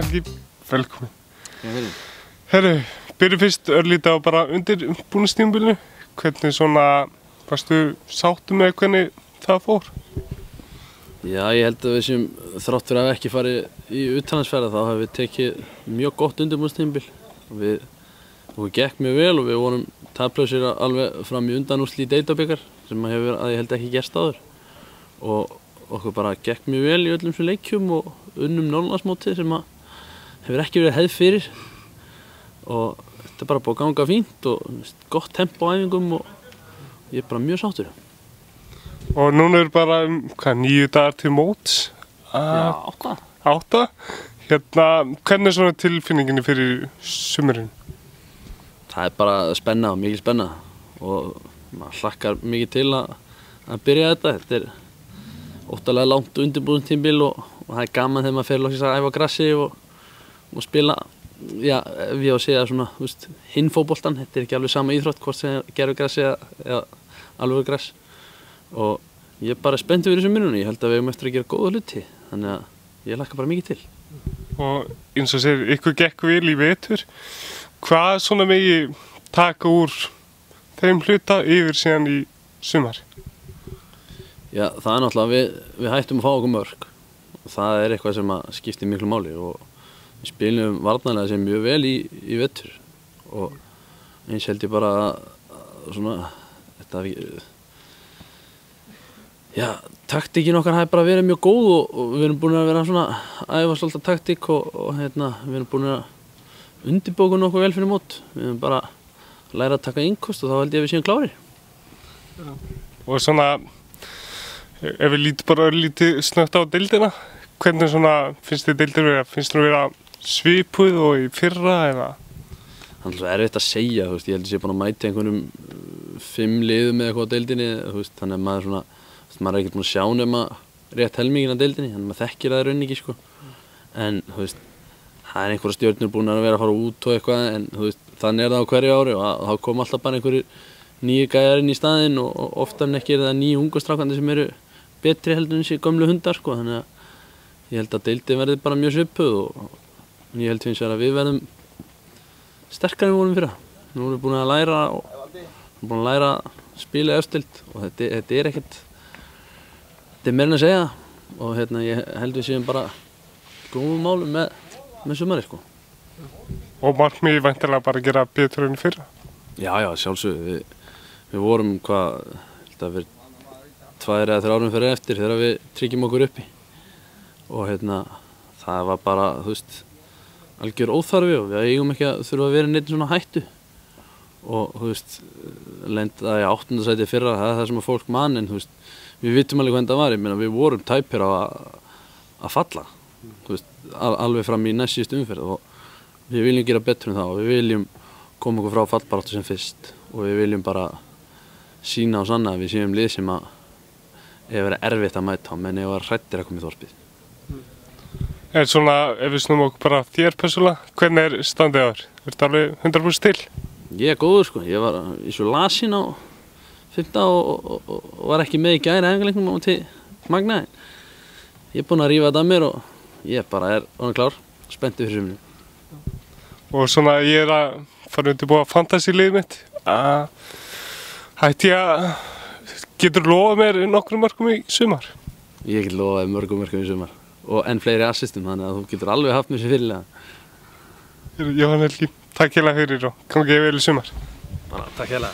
Helgi, velkomin. Herru, Byrjum fyrst örlítið á bara undirbúningstímabilinu. Hvernig svona, varstu sáttur með hvernig það fór? já, ég held að við sem þrátt fyrir að ekki farið í utanlandsferð þá hafum við tekið mjög gott undirbúningstímabil. Okkur gekk mjög vel og við vorum taplausir alveg fram í undanúrslit í deildabikar sem hefur að ég held ekki gerst áður. Og okkur bara gekk mjög vel í öllum sem leikjum og unnum Norðurlandsmótið sem að hefur ekki verið hefð fyrir. Og þetta er bara búið að ganga fínt og gott tempo á æfingum og ég er bara mjög sáttur. Og núna bara 9 dagar til móts? Já, 8. 8? Hvernig er svona tilfinninginni fyrir sumurinn? Það er bara spenna og mikil spenna og maður hlakkar mikið til að byrja þetta. Þetta er óttalega langt undirbúningstímabil og það er gaman þegar maður fer loksins að æfa grassi og spila, já, ef ég á að segja svona, þú veist, hinn fótboltan. Þetta er ekki alveg sama íþrótt hvort sem gervigrassi eða alvöru grass. Og ég er bara spenntur fyrir sumrinu. Ég held að við eigum eftir að gera góða hluti, þannig að ég hlakka bara mikið til. Og eins og segir, ykkur gekk vel í vetur. Hvað svona megi taka úr þeim hluta yfir síðan í sumar? Já, það er náttúrulega, við hættum að fá okkur mörk. Og það er eitthvað sem að skiptir miklu máli og við spilum varnarlega sem mjög vel í vetur. Og eins held ég bara að svona, þetta já, taktíkin okkar hafi bara verið mjög góð og við erum búin að vera svona æfa svolítið taktík og við erum búin að undirbúa nokkuð vel fyrir mót. Við erum bara að læra að taka innkost og þá held ég að við séum klárir. Og svona, ef við lítum bara örlítið snögt á deildina, hvernig svona finnst þið deildir vera? Finnst þið vera svipuð og í fyrra eða? Það er svo erfitt að segja, þú veist, ég held að ég sé búin að mæta einhverjum 5 liðum eða eitthvað á deildinni, þú veist, þannig að maður svona, maður er ekkert búin að sjá nema rétt helminginn á deildinni, þannig að maður þekkir það í rauninni ekki, sko. En, þú veist, það er einhverja stjörnur búin að vera að fara út og eitthvað, en þú veist, þannig er það á hverju ári og þá kom alltaf bara einhverjir nýju gæjar inn í staðinn og oftar en ekki er það nýju ungu strákandi sem eru betri heldur en þessi gömlu hundar, sko. Þannig að ég held að deildin verði bara mjög svipuð og ég held hins vegar að við verðum sterkari en við vorum fyrra. Nú erum við búin að læra að spila efstild og þetta er ekkert, þetta er meira en að segja og ég held við séum bara góðum málum með sumari, sko. Og markmiðið væntanlega bara að gera betur en fyrra? Já, sjálfsögðu. Við vorum hvað, held að fyrir 2 eða 3 árum fyrir eftir þegar við tryggjum okkur uppi. Og það var bara, þú veist, algjör óþarfi og við eigum ekki að þurfa að vera neitt svona hættu. Og, þú veist, lenda í 8. sæti fyrra, það er það sem að fólk man, en þú veist, við vitum alveg hvernig það var. Ég meina, við vorum tæpir á að falla, þú veist, alveg fram í næst síðustu umferð og við viljum gera betur en það og við viljum koma okkur frá fallbaráttu sem fyrst og við viljum bara sýna og sanna að við séum lið sem að hefur verið erfitt að mæta á menn hefur verið hræddir að koma í þorpið. En svona, ef við snúum okkur bara þér persónulega, hvernig er standið á þér? Ertu alveg 100% til? Ég er góður, sko. Ég var í svo lasinn á 5. og var ekki með í gær æfingarleiknum á til Magna. Ég er búinn að rífa þetta af mér og ég bara er orðinn klár, spenntur fyrir sumrinu. Og svona, ég er að fara undirbúa fantasy-liðið mitt. Getur lofað mér nokkrum mörkum í sumar? Ég get lofað mörgum mörkum í sumar og enn fleiri assistum, þannig að þú getur alveg haft mér sem fyrirliða. Jóhann Helgi, takk hérlega fyrir og gangi vel í sumar. Bara takk hérlega.